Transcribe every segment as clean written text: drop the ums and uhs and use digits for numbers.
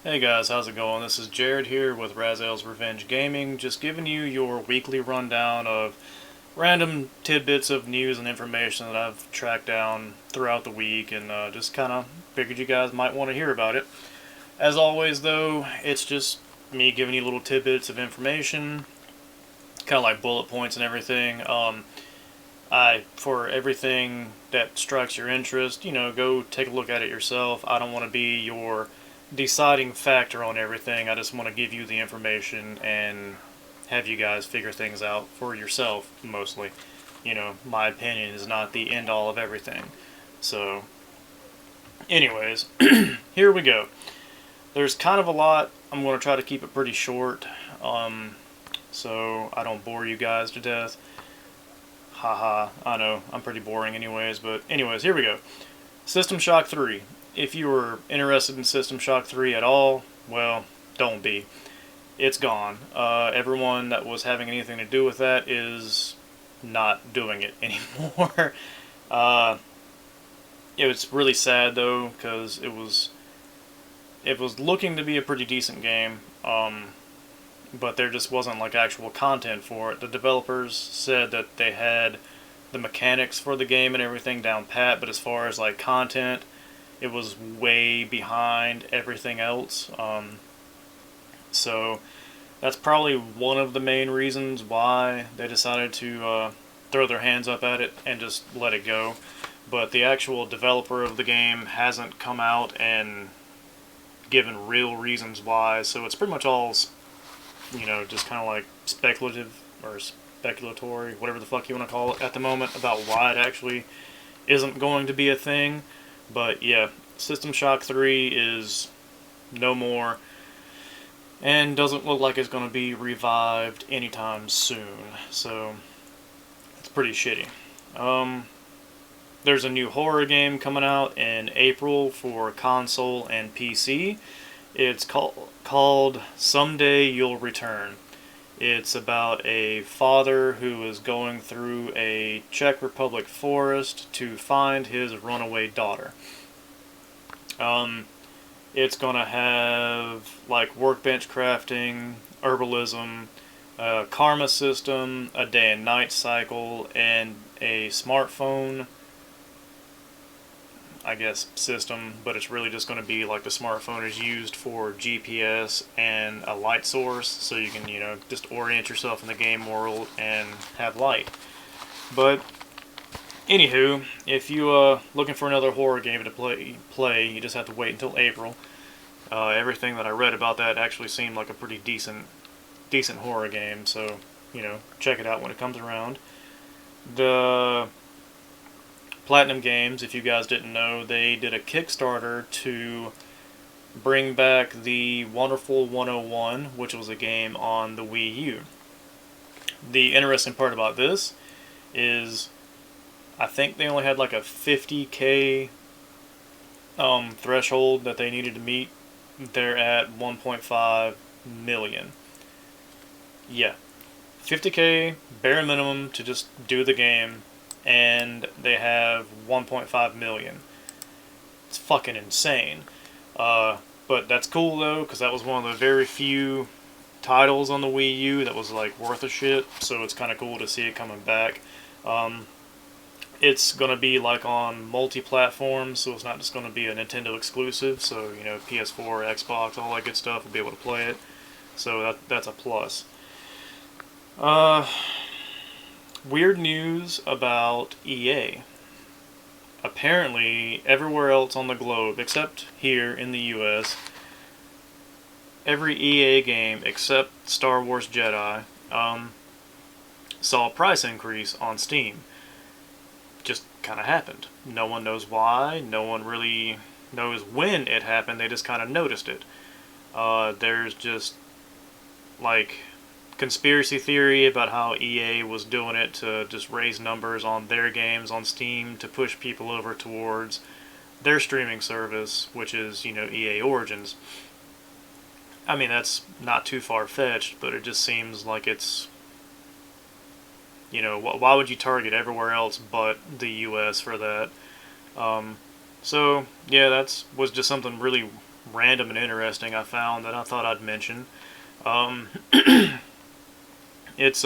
Hey guys, how's it going? This is Jared here with Razel's Revenge Gaming, just giving you your weekly rundown of random tidbits of news and information that I've tracked down throughout the week and just kind of figured you guys might want to hear about it. As always, though, it's just me giving you little tidbits of information, kind of like bullet points and everything. For everything that strikes your interest, go take a look at it yourself. I don't want to be your deciding factor on everything. I just want to give you the information and have you guys figure things out for yourself, mostly. My opinion is not the end all of everything. So, anyways, here we go. There's kind of a lot. I'm going to try to keep it pretty short so I don't bore you guys to death. Haha, I know, I'm pretty boring anyways, but anyways, here we go. System Shock 3. If you were interested in System Shock 3 at all, well, don't be. It's gone. Everyone that was having anything to do with that is not doing it anymore. It was really sad though, because it was looking to be a pretty decent game. But there just wasn't like actual content for it. The developers said that they had the mechanics for the game and everything down pat, but as far as like content, it was way behind everything else. So that's probably one of the main reasons why they decided to throw their hands up at it and just let it go. But the actual developer of the game hasn't come out and given real reasons why, so it's pretty much all just kind of like speculative or speculatory, whatever the fuck you want to call it at the moment, about why it actually isn't going to be a thing. But yeah, System Shock 3 is no more and doesn't look like it's going to be revived anytime soon. So it's pretty shitty. There's a new horror game coming out in April for console and PC. It's called Someday You'll Return. It's about a father who is going through a Czech Republic forest to find his runaway daughter. It's gonna have like workbench crafting, herbalism, a karma system, a day and night cycle, and a smartphone, I guess, system, but it's really just going to be like the smartphone is used for GPS and a light source, so you can, just orient yourself in the game world and have light. But anywho, if you looking for another horror game to play, you just have to wait until April. Everything that I read about that actually seemed like a pretty decent horror game, so check it out when it comes around. The Platinum Games, if you guys didn't know, they did a Kickstarter to bring back the Wonderful 101, which was a game on the Wii U. The interesting part about this is I think they only had like a 50K threshold that they needed to meet. They're at 1.5 million. Yeah, 50K bare minimum to just do the game, and they have 1.5 million. It's fucking insane. But that's cool though, because that was one of the very few titles on the Wii U that was like worth a shit. So it's kind of cool to see it coming back. It's gonna be like on multi-platform, so it's not just gonna be a Nintendo exclusive. So PS4, Xbox, all that good stuff will be able to play it. So that's a plus. Weird news about EA. Apparently, everywhere else on the globe, except here in the US, every EA game except Star Wars Jedi saw a price increase on Steam. Just kind of happened. No one knows why. No one really knows when it happened. They just kind of noticed it. There's just like conspiracy theory about how EA was doing it to just raise numbers on their games on Steam to push people over towards their streaming service, which is, EA Origins. I mean, that's not too far-fetched, but it just seems like it's, why would you target everywhere else but the US for that? So, yeah, was just something really random and interesting I found that I thought I'd mention. Um, it's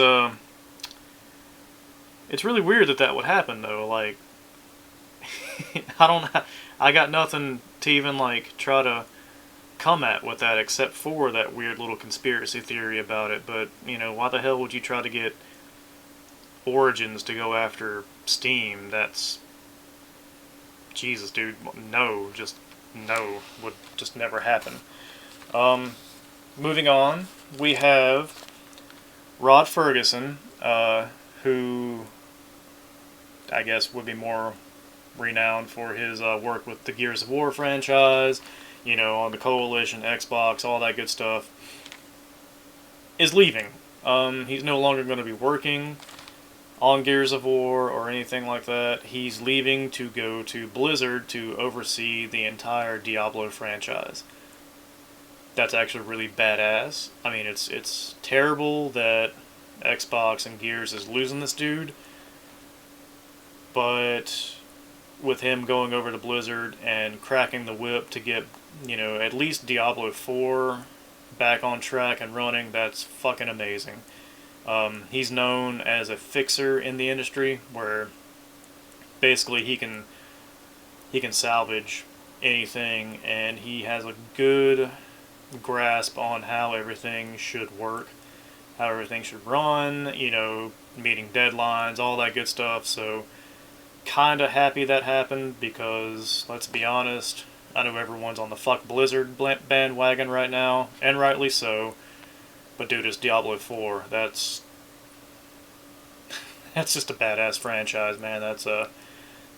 it's really weird that that would happen though. Like, I don't, I got nothing to even like try to come at with that except for that weird little conspiracy theory about it. But you know, why the hell would you try to get Origins to go after Steam? That's Jesus, dude. No, just no, would just never happen. Um, Moving on, we have Rod Fergusson, who I guess would be more renowned for his work with the Gears of War franchise, you know, on the Coalition, Xbox, all that good stuff, is leaving. He's no longer going to be working on Gears of War or anything like that. He's leaving to go to Blizzard to oversee the entire Diablo franchise. That's actually really badass. I mean, it's terrible that Xbox and Gears is losing this dude, but with him going over to Blizzard and cracking the whip to get, you know, at least Diablo 4 back on track and running, that's fucking amazing. He's known as a fixer in the industry, where basically he can salvage anything, and he has a good grasp on how everything should work, how everything should run, you know, meeting deadlines, all that good stuff. So kind of happy that happened, because let's be honest, I know everyone's on the fuck Blizzard bandwagon right now, and rightly so. But dude, it's Diablo 4. That's just a badass franchise, man. That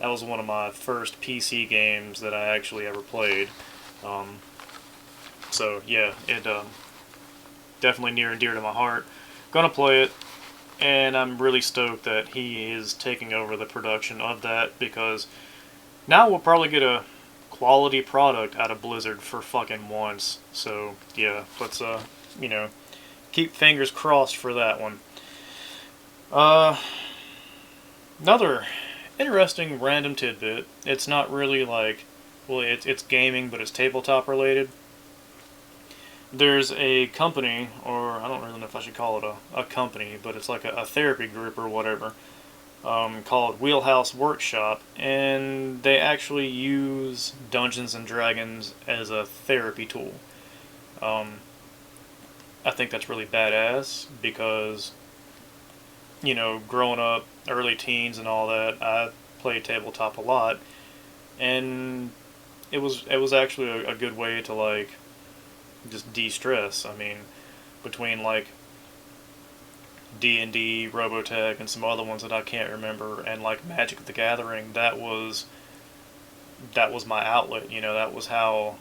was one of my first PC games that I actually ever played. Um, so yeah, it definitely near and dear to my heart. Gonna play it, and I'm really stoked that he is taking over the production of that, because now we'll probably get a quality product out of Blizzard for fucking once. So yeah, let's you know, keep fingers crossed for that one. Uh, Another interesting random tidbit. It's not really like, well, it's gaming, but it's tabletop related. There's a company, or I don't really know if I should call it a company, but it's like a therapy group or whatever, called Wheelhouse Workshop, and they actually use Dungeons and Dragons as a therapy tool. Um, I think that's really badass, because, you know, growing up, early teens and all that, I played tabletop a lot, and it was actually a good way to like just de-stress. I mean, between like D&D, Robotech, and some other ones that I can't remember, and like Magic the Gathering, that was my outlet. You know,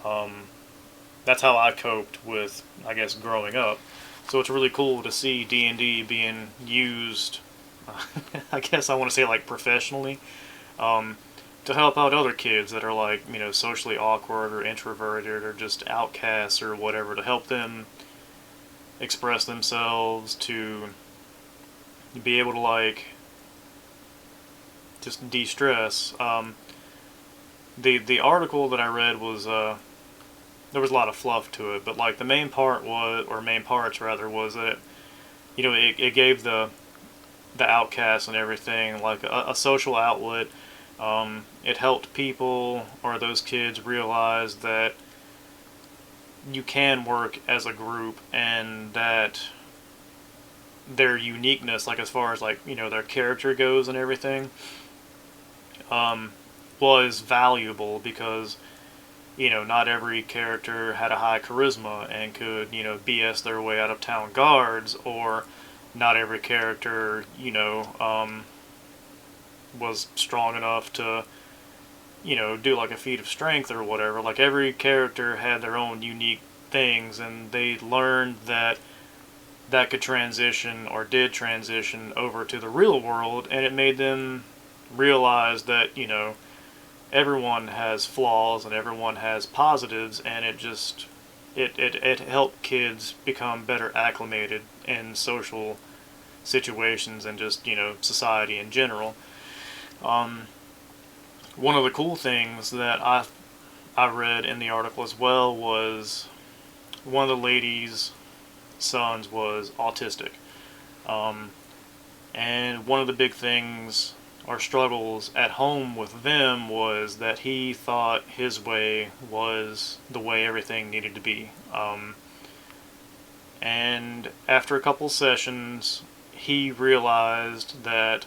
um, that's how I coped with, I guess, growing up. So it's really cool to see D&D being used, I guess I want to say like professionally, um, to help out other kids that are like, you know, socially awkward or introverted or just outcasts or whatever, to help them express themselves, to be able to like just de-stress. The article that I read was there was a lot of fluff to it, but like the main part was, or main parts rather, was that, you know, it gave the outcasts and everything like a social outlet. It helped people, or those kids, realize that you can work as a group, and that their uniqueness, like as far as like, you know, their character goes and everything, was valuable, because, you know, not every character had a high charisma and could, you know, BS their way out of town guards, or not every character, you know, was strong enough to, you know, do like a feat of strength or whatever. Like every character had their own unique things, and they learned that that could transition, or did transition, over to the real world, and it made them realize that, you know, everyone has flaws and everyone has positives, and it helped kids become better acclimated in social situations and just, you know, society in general. One of the cool things that I read in the article as well was one of the ladies' sons was autistic. Um, and one of the big things or struggles at home with them was that he thought his way was the way everything needed to be. And after a couple sessions, he realized that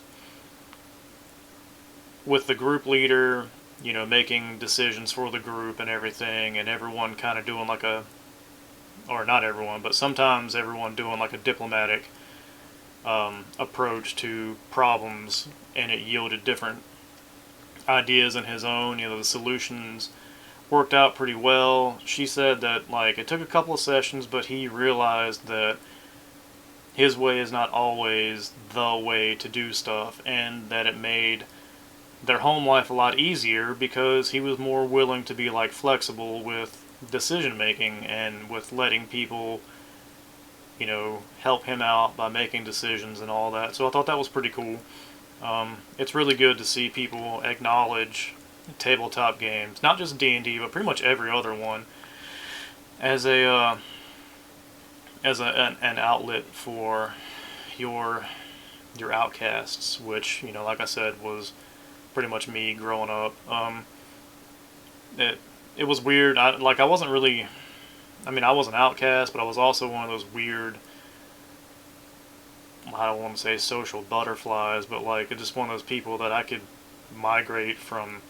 with the group leader, making decisions for the group and everything, and everyone kind of doing like or not everyone, but sometimes everyone doing like a diplomatic approach to problems, and it yielded different ideas in his own. The solutions worked out pretty well. She said that like it took a couple of sessions, but he realized that his way is not always the way to do stuff, and that it made their home life a lot easier because he was more willing to be like flexible with decision making and with letting people help him out by making decisions and all that. So I thought that was pretty cool. It's really good to see people acknowledge tabletop games, not just D&D, but pretty much every other one, as an outlet for your outcasts, which like I said, was pretty much me growing up. It was weird. I wasn't really. I mean, I was an outcast, but I was also one of those weird. I don't want to say social butterflies, but like just one of those people that I could migrate from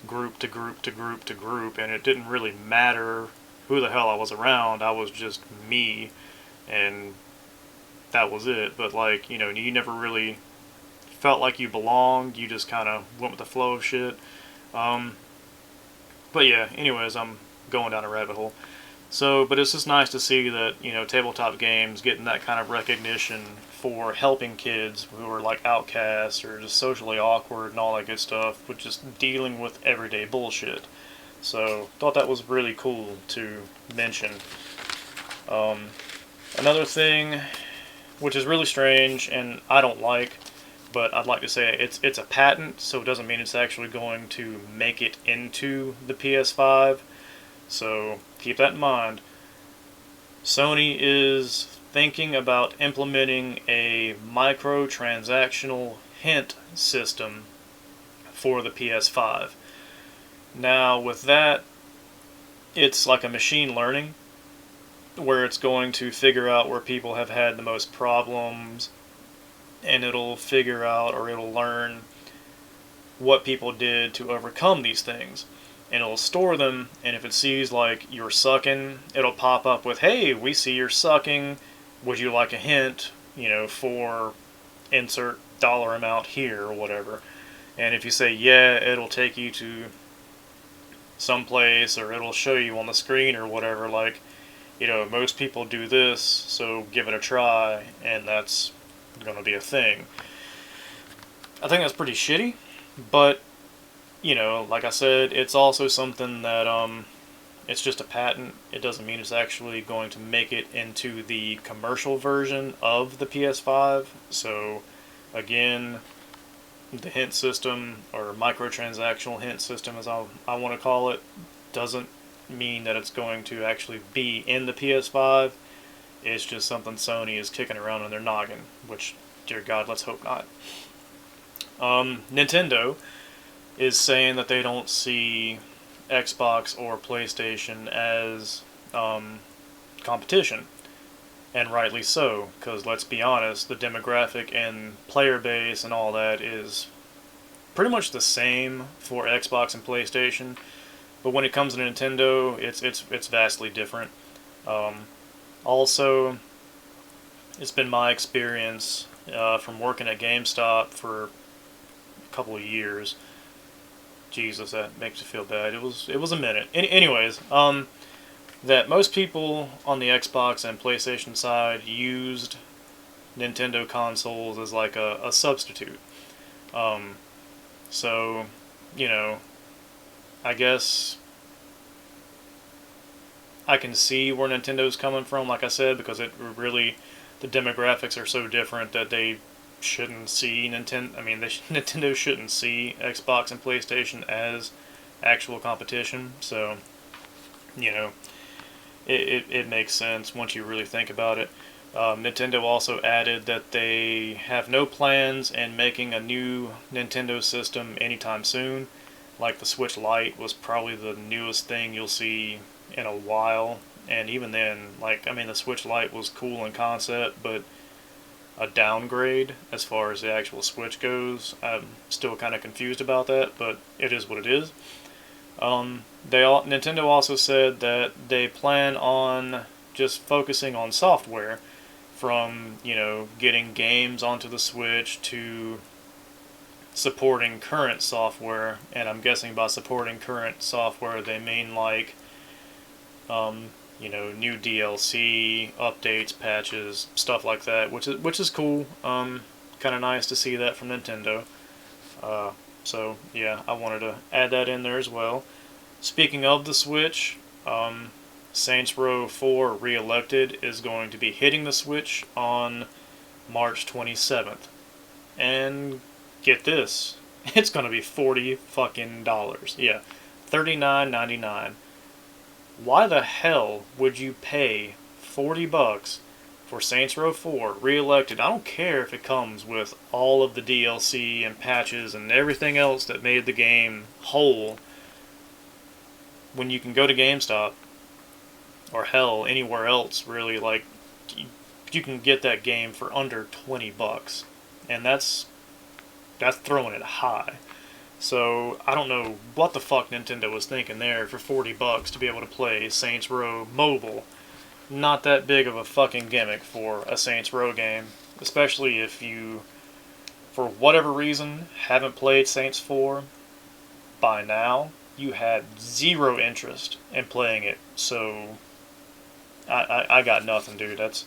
group to group to group to group, and it didn't really matter who the hell I was around. I was just me, and that was it. But like you never really felt like you belonged. You just kind of went with the flow of shit. But yeah, anyways, I'm going down a rabbit hole. So, but it's just nice to see that, tabletop games getting that kind of recognition for helping kids who are like outcasts or just socially awkward and all that good stuff with just dealing with everyday bullshit. So, thought that was really cool to mention. Another thing, which is really strange and I don't like, but I'd like to say it's a patent, so it doesn't mean it's actually going to make it into the PS5. So keep that in mind. Sony is thinking about implementing a microtransactional hint system for the PS5. Now with that, it's like a machine learning where it's going to figure out where people have had the most problems, and it'll figure out or it'll learn what people did to overcome these things. And it'll store them, and if it sees like you're sucking, it'll pop up with, hey, we see you're sucking, would you like a hint, for insert dollar amount here or whatever. And if you say yeah, it'll take you to someplace, or it'll show you on the screen or whatever, like, most people do this, so give it a try, and that's going to be a thing. I think that's pretty shitty, but like I said, it's also something that it's just a patent. It doesn't mean it's actually going to make it into the commercial version of the PS5. So again, the hint system, or microtransactional hint system as I want to call it, doesn't mean that it's going to actually be in the PS5. It's just something Sony is kicking around in their noggin, which, dear God, let's hope not. Nintendo is saying that they don't see Xbox or PlayStation as competition, and rightly so, because let's be honest, the demographic and player base and all that is pretty much the same for Xbox and PlayStation, but when it comes to Nintendo, it's vastly different. Also, it's been my experience from working at GameStop for a couple of years. Jesus, that makes me feel bad. It was a minute. Anyways, that most people on the Xbox and PlayStation side used Nintendo consoles as like a substitute. So, I guess I can see where Nintendo's coming from, like I said, because it really, the demographics are so different that they shouldn't see Nintendo. I mean, Nintendo shouldn't see Xbox and PlayStation as actual competition. So, you know, it makes sense once you really think about it. Nintendo also added that they have no plans in making a new Nintendo system anytime soon. Like the Switch Lite was probably the newest thing you'll see in a while. And even then, like, I mean, the Switch Lite was cool in concept, but a downgrade as far as the actual Switch goes. I'm still kind of confused about that, but it is what it is. Nintendo also said that they plan on just focusing on software, from getting games onto the Switch to supporting current software. And I'm guessing by supporting current software they mean like new DLC, updates, patches, stuff like that, which is cool. Kind of nice to see that from Nintendo. So yeah, I wanted to add that in there as well. Speaking of the Switch, Saints Row 4 Re-Elected is going to be hitting the Switch on March 27th. And get this, it's going to be $40 fucking dollars. Yeah, $39.99. Why the hell would you pay $40 for Saints Row 4 Re-Elected? I don't care if it comes with all of the DLC and patches and everything else that made the game whole, when you can go to GameStop, or hell, anywhere else really, like, you can get that game for under $20. And that's throwing it high. So I don't know what the fuck Nintendo was thinking there for $40 to be able to play Saints Row Mobile. Not that big of a fucking gimmick for a Saints Row game, especially if you, for whatever reason, haven't played Saints 4 by now. You had zero interest in playing it, so I got nothing, dude. That's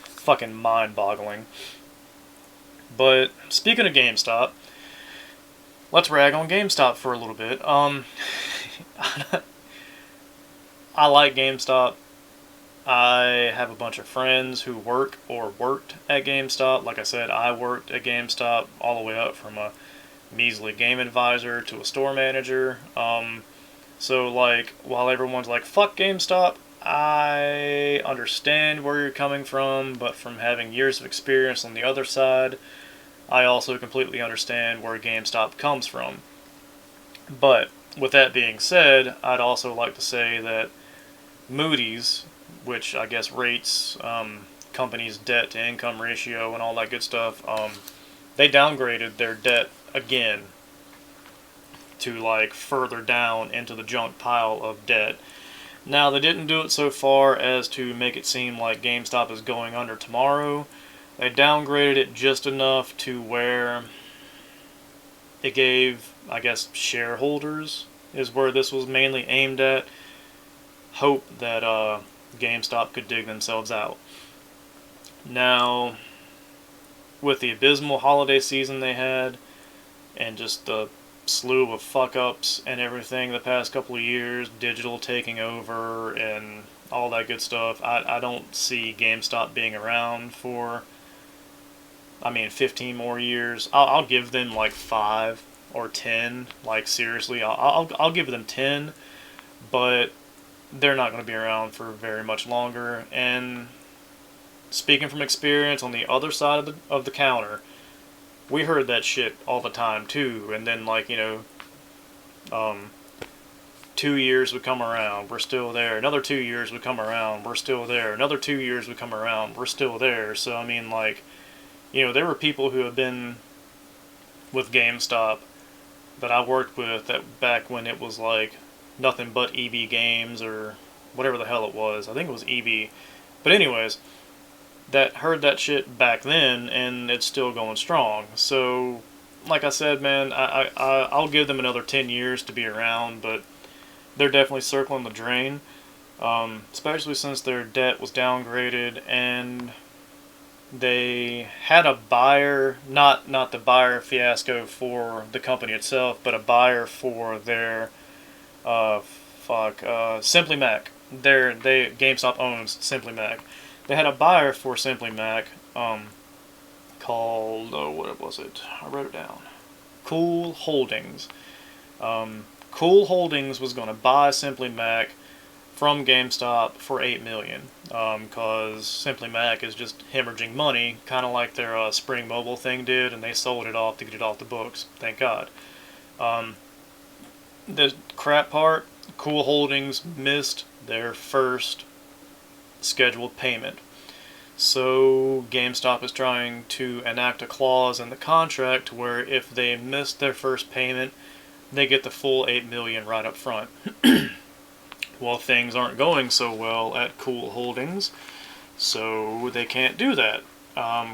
fucking mind-boggling. But speaking of GameStop, let's rag on GameStop for a little bit. I like GameStop. I have a bunch of friends who work or worked at GameStop. Like I said, I worked at GameStop all the way up from a measly game advisor to a store manager. So, like, while everyone's like, fuck GameStop, I understand where you're coming from, but from having years of experience on the other side, I also completely understand where GameStop comes from. But with that being said, I'd also like to say that Moody's, which I guess rates companies' debt to income ratio and all that good stuff, they downgraded their debt again to like further down into the junk pile of debt. Now, they didn't do it so far as to make it seem like GameStop is going under tomorrow. They downgraded it just enough to where it gave, I guess, shareholders, is where this was mainly aimed at, hope that GameStop could dig themselves out. Now, with the abysmal holiday season they had, and just the slew of fuck-ups and everything the past couple of years, digital taking over and all that good stuff, I don't see GameStop being around for, 15 more years. I'll give them like 5 or 10. Like, seriously, I'll give them 10, but they're not going to be around for very much longer. And speaking from experience, on the other side of the counter, we heard that shit all the time too. And then, like, 2 years would come around, we're still there. Another 2 years would come around, we're still there. Another 2 years would come around, we're still there. So there were people who have been with GameStop that I worked with that back when it was like nothing but EB Games or whatever the hell it was. I think it was EB. But anyways, that heard that shit back then, and it's still going strong. So, like I said, man, I'll give them another 10 years to be around, but they're definitely circling the drain, especially since their debt was downgraded, and they had a buyer, not the buyer fiasco for the company itself, but a buyer for their Simply Mac. GameStop owns Simply Mac. They had a buyer for Simply Mac, called, what was it? I wrote it down. Cool Holdings. Cool Holdings was going to buy Simply Mac from GameStop for $8 million, because Simply Mac is just hemorrhaging money, kind of like their Spring Mobile thing did, and they sold it off to get it off the books. Thank God. The crap part, Cool Holdings missed their first scheduled payment. So GameStop is trying to enact a clause in the contract where if they miss their first payment, they get the full $8 million right up front. Well, things aren't going so well at Cool Holdings, so they can't do that.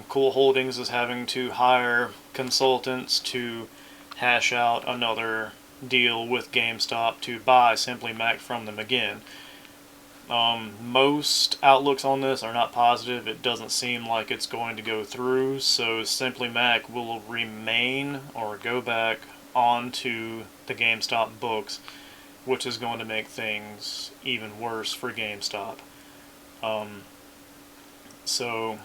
Cool Holdings is having to hire consultants to hash out another deal with GameStop to buy Simply Mac from them again. Most outlooks on this are not positive. It doesn't seem like it's going to go through, so Simply Mac will remain or go back onto the GameStop books, which is going to make things even worse for GameStop. So,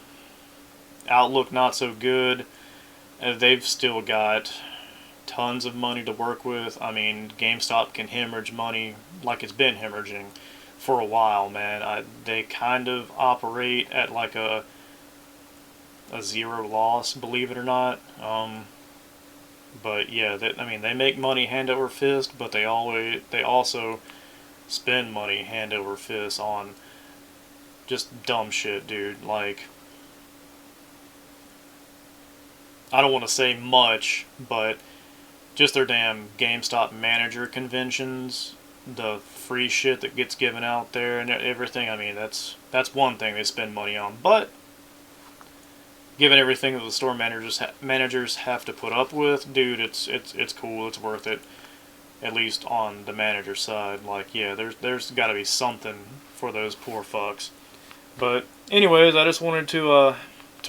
outlook not so good. They've still got tons of money to work with. I mean, GameStop can hemorrhage money like it's been hemorrhaging for a while, man. They kind of operate at like a zero loss, believe it or not. But yeah, they make money hand over fist, but they also spend money hand over fist on just dumb shit, dude. Like, I don't want to say much, but just their damn GameStop manager conventions, the free shit that gets given out there and everything. I mean, that's one thing they spend money on, but given everything that the store managers have to put up with, dude, it's cool. It's worth it, at least on the manager side. Like, yeah, there's got to be something for those poor fucks. But anyways, I just wanted to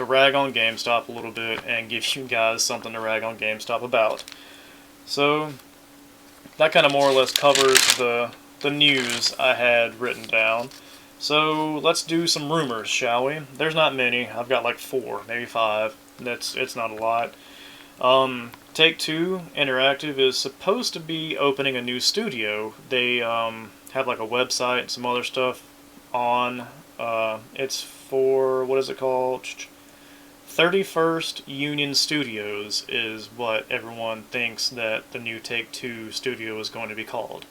rag on GameStop a little bit and give you guys something to rag on GameStop about. So that kind of more or less covers the news I had written down. So let's do some rumors, shall we? There's not many. I've got like 4, maybe 5. It's not a lot. Take-Two Interactive is supposed to be opening a new studio. They have like a website and some other stuff on. It's for, what is it called? 31st Union Studios is what everyone thinks that the new Take-Two studio is going to be called.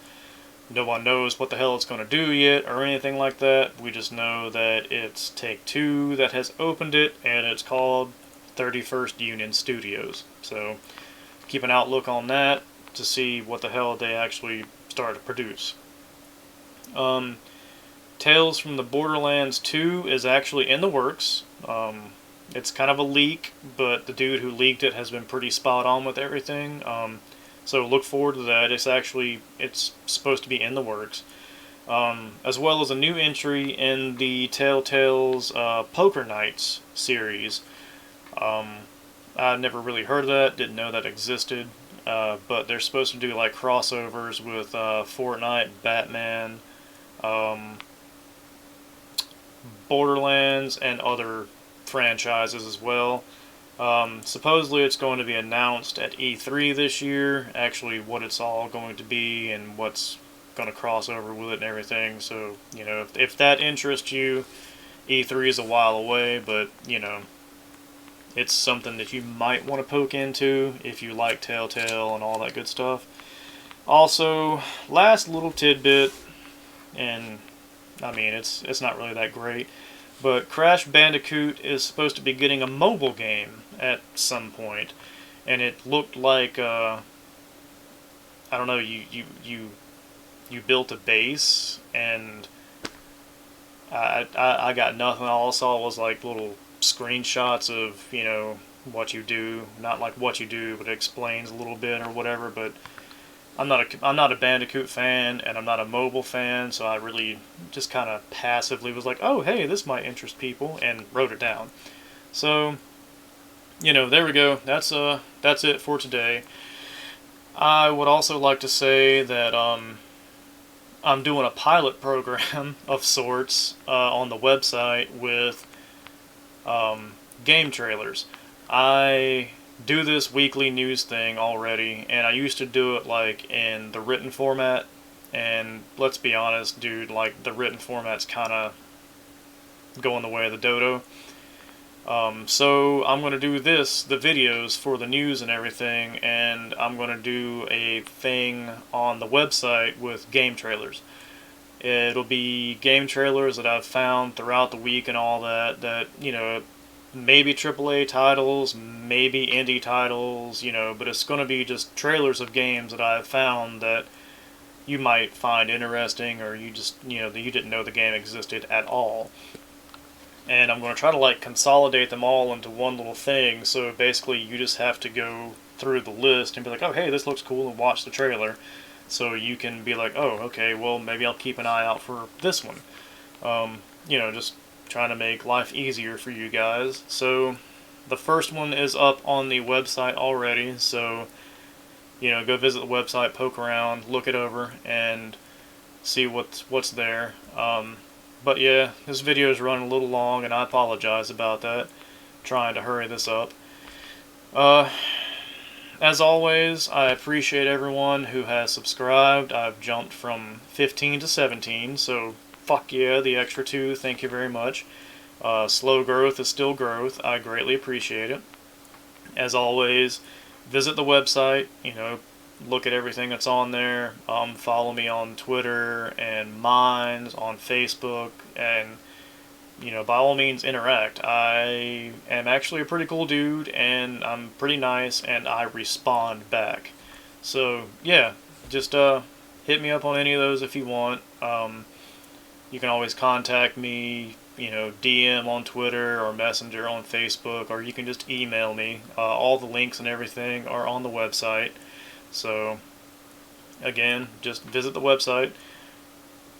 No one knows what the hell it's going to do yet or anything like that. We just know that it's Take-Two that has opened it, and it's called 31st Union Studios. So keep an outlook on that to see what the hell they actually start to produce. Tales from the Borderlands 2 is actually in the works. It's kind of a leak, but the dude who leaked it has been pretty spot on with everything. So look forward to that. It's supposed to be in the works. As well as a new entry in the Telltale's Poker Nights series. I never really heard of that, didn't know that existed. But they're supposed to do like crossovers with Fortnite, Batman, Borderlands, and other franchises as well. Supposedly it's going to be announced at E3 this year, actually what it's all going to be and what's going to cross over with it and everything. So, if that interests you, E3 is a while away, but, it's something that you might want to poke into if you like Telltale and all that good stuff. Also, last little tidbit, and, it's not really that great, but Crash Bandicoot is supposed to be getting a mobile game at some point, and it looked like I don't know, you built a base, and I got nothing. All I saw was like little screenshots of what you do, not like what you do, but it explains a little bit or whatever. But I'm not a Bandicoot fan, and I'm not a mobile fan, so I really just kind of passively was like, oh, hey, this might interest people, and wrote it down. So, there we go. That's it for today. I would also like to say that I'm doing a pilot program of sorts on the website with game trailers. I do this weekly news thing already, and I used to do it like in the written format, and let's be honest, dude, like the written format's kind of going the way of the dodo. So I'm going to do the videos for the news and everything, and I'm going to do a thing on the website with game trailers. It'll be game trailers that I've found throughout the week and all that, maybe AAA titles, maybe indie titles, but it's going to be just trailers of games that I've found that you might find interesting, or you just, that you didn't know the game existed at all. And I'm going to try to like consolidate them all into one little thing, so basically you just have to go through the list and be like, oh hey, this looks cool, and watch the trailer. So you can be like, oh, okay, well maybe I'll keep an eye out for this one. Just trying to make life easier for you guys. So the first one is up on the website already, so go visit the website, poke around, look it over, and see what's there. But yeah, this video is running a little long, and I apologize about that. Trying to hurry this up. As always, I appreciate everyone who has subscribed. I've jumped from 15 to 17, so fuck yeah, the extra 2, thank you very much. Slow growth is still growth. I greatly appreciate it. As always, visit the website, look at everything that's on there. Follow me on Twitter and Minds, on Facebook, and by all means interact. I am actually a pretty cool dude, and I'm pretty nice, and I respond back. So yeah, just hit me up on any of those if you want. You can always contact me, DM on Twitter or Messenger on Facebook, or you can just email me. All the links and everything are on the website. So, again, just visit the website,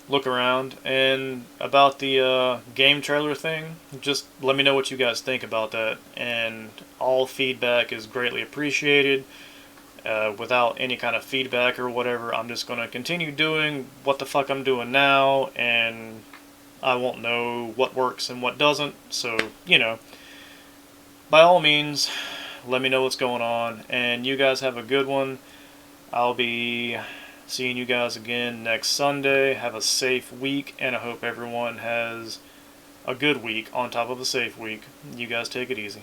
look around, and about the game trailer thing, just let me know what you guys think about that, and all feedback is greatly appreciated. Without any kind of feedback or whatever, I'm just going to continue doing what the fuck I'm doing now, and I won't know what works and what doesn't, so, by all means, let me know what's going on, and you guys have a good one. I'll be seeing you guys again next Sunday. Have a safe week, and I hope everyone has a good week on top of a safe week. You guys take it easy.